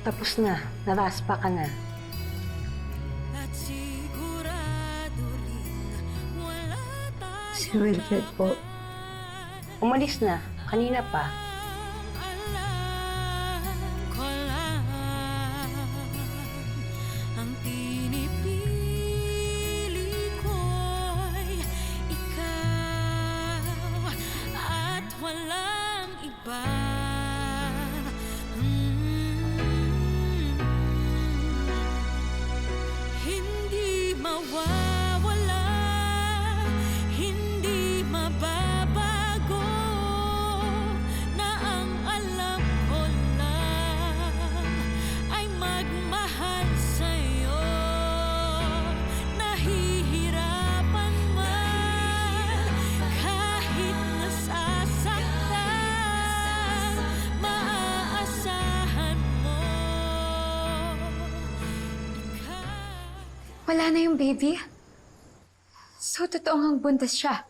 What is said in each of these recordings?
Tapos na. Naraspa ka na. Si Wilfred po. Umalis na. Kanina pa. Ang pinipili ko'y ikaw at walang iba. Hindi mawawala, hindi mababago, na ang alam ko lang ay magmahal sa'yo. Nahihirapan man, kahit nasasaktan, maaasahan mo. Wala na yung baby. So, totoo ngang buntis siya.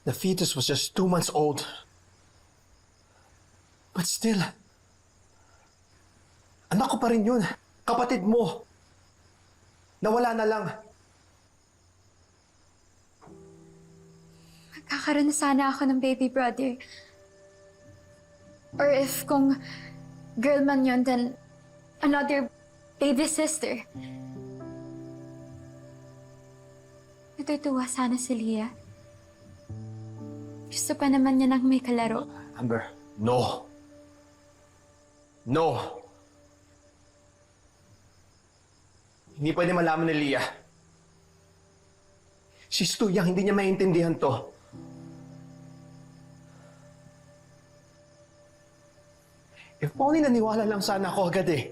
The fetus was just 2 months old. But still, anak ko pa rin yun. Kapatid mo. Nawala na lang. Magkakaroon na sana ako ng baby brother. Or if kung girl man yun, then another baby sister. Natutuwa sana si Leah. Gusto pa naman niya ng may kalaro. Amber, no. No. Hindi pwede malaman ni Leah. She's too young, hindi niya maintindihan to. If only naniwala lang sana ako agad eh.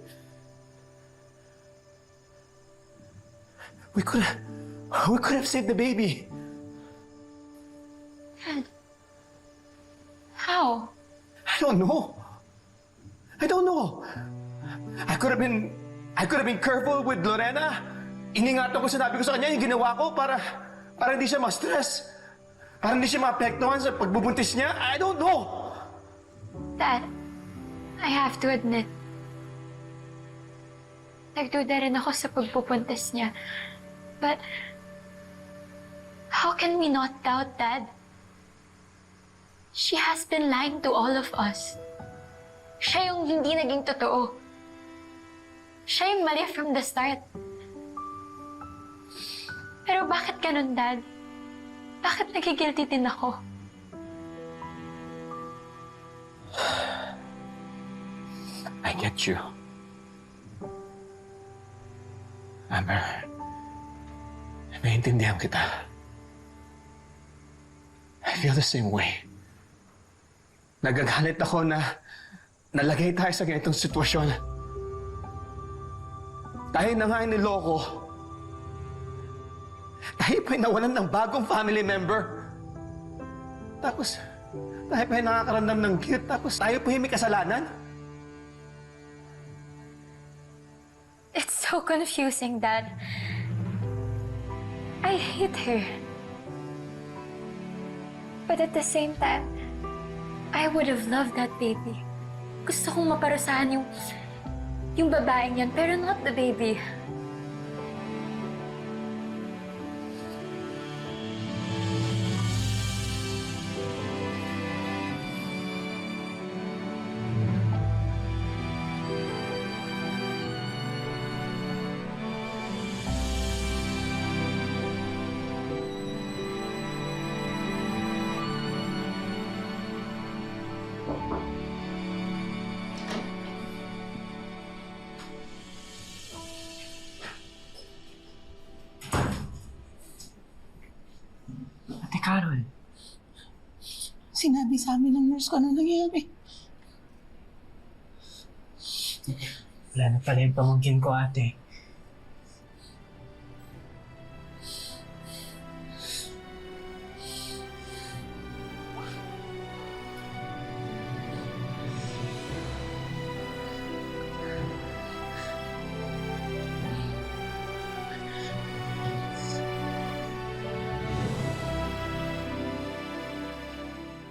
We could have saved the baby. Dad, how? I don't know. I don't know. I could have been careful with Lorena. Iningatan ko, sinabi ko sa kanya yung ginawa ko para hindi siya ma-stress. Para hindi siya maapektuhan sa pagbubuntis niya. I don't know. Dad, I have to admit, nagduda rin ako sa pagpupuntis niya. But, how can we not doubt Dad? She has been lying to all of us. Siya yung hindi naging totoo. Siya yung mali from the start. Pero bakit ganun, Dad? Bakit nagigilty din ako? I get you. Amber, naiintindihan kita. I feel the same way. Nagagalit ako na nalagay tayo sa ganitong sitwasyon. Tayo na nga niloko. Tayo pa'y nawalan ng bagong family member. Tapos, tayo pa'y nakakaramdam ng guilt. Tapos, tayo pa'y may kasalanan. It's so confusing, Dad. I hate her. But at the same time, I would have loved that baby. Gusto kong maparusahan yung babaeng yan, pero not the baby. Ate Carol, sinabi sa amin ng nurse ko ano nangyayari. Wala na pala yung pamangkin ko, ate.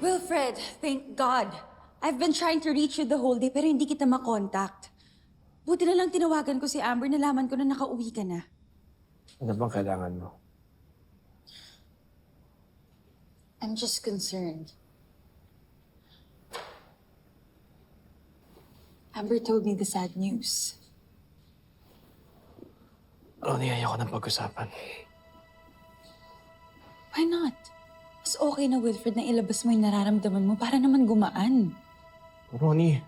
Wilfred, thank God. I've been trying to reach you the whole day pero hindi kita makontakt. Buti na lang tinawagan ko si Amber, nalaman ko na nakauwi ka na. Ano bang kailangan mo? I'm just concerned. Amber told me the sad news. Ronnie, ayoko ng pag-usapan. Why not? Mas okay na, Wilfred, na ilabas mo yung nararamdaman mo para naman gumaan. Ronnie,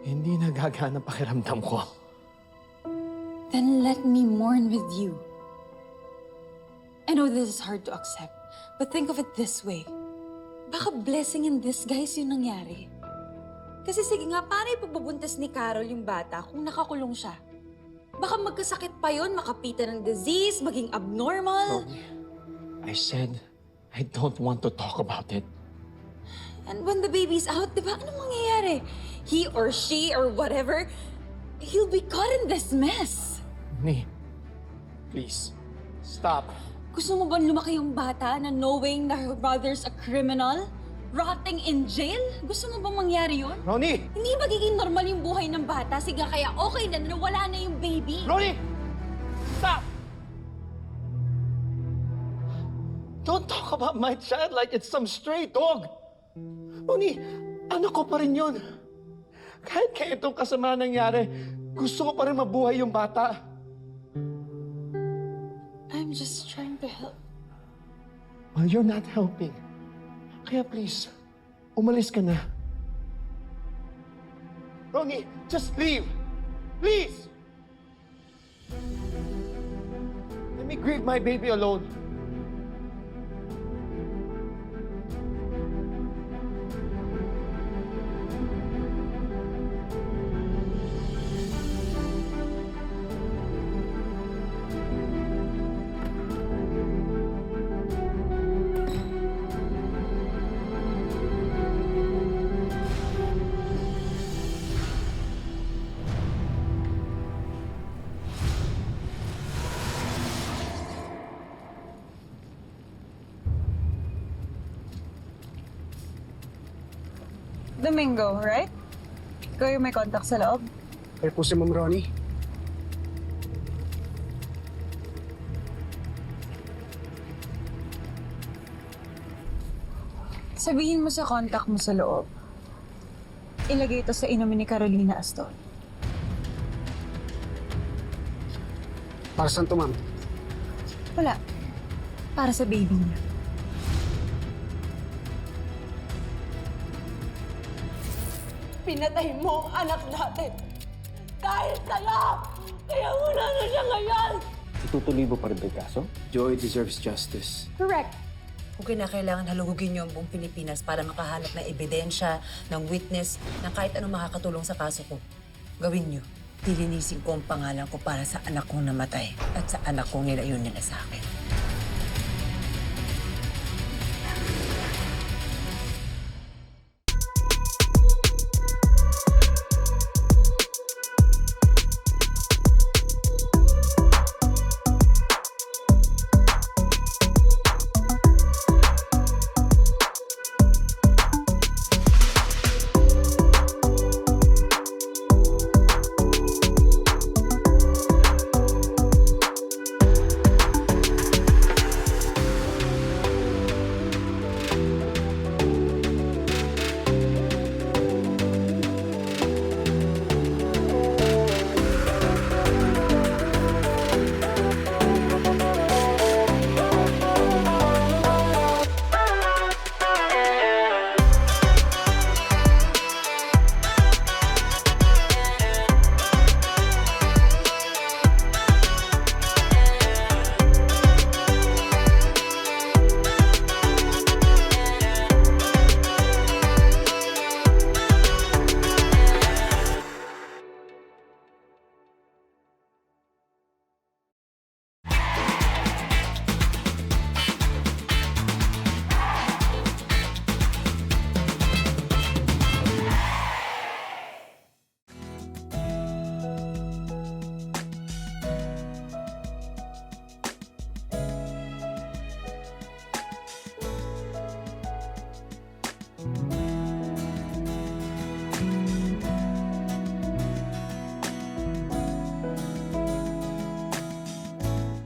hindi nagagana pakiramdam ko. Then let me mourn with you. I know this is hard to accept, but think of it this way. Baka blessing in disguise yung nangyari. Kasi sige nga, paano ipagbubuntis ni Carol yung bata kung nakakulong siya? Baka magkasakit pa yon, makapita ng disease, maging abnormal. Ronnie, I said I don't want to talk about it. And when the baby's out, di ba, anong mangyayari? He or she or whatever, he'll be caught in this mess. Ronnie, please, stop. Gusto mo ba lumaki yung bata na knowing na her brother's a criminal? Rotting in jail? Gusto mo bang mangyari yun? Ronnie! Hindi magiging normal yung buhay ng bata. Sige, kaya okay na wala na yung baby. Ronnie! Stop! Don't talk about my child like it's some stray dog. Ronnie, anak ko pa rin yun. Kahit kaya itong kasama nangyari, gusto ko pa rin mabuhay yung bata. I'm just trying to help. Well, you're not helping. Kaya please, umalis ka na. Ronnie, just leave. Please! Let me grieve my baby alone. Domingo, right? Ikaw yung may contact sa loob? Kaya po si Ma'am Ronnie. Sabihin mo sa contact mo sa loob. Ilagay ito sa inumin ni Carolina Aston. Para saan to, ma'am? Wala. Para sa baby niya. Pinatay mo ang anak natin. Dahil sa'yo! Kaya wala na siya ngayon! Itutuloy mo pa rin ba yung kaso? Joy deserves justice. Correct. Kung kinakailangan halugugin niyo ang buong Pilipinas para makahanap ng ebidensya, ng witness, ng kahit anong makakatulong sa kaso ko, gawin niyo. Dilinisin ko ang pangalan ko para sa anak kong namatay at sa anak kong nilayunin na sa akin.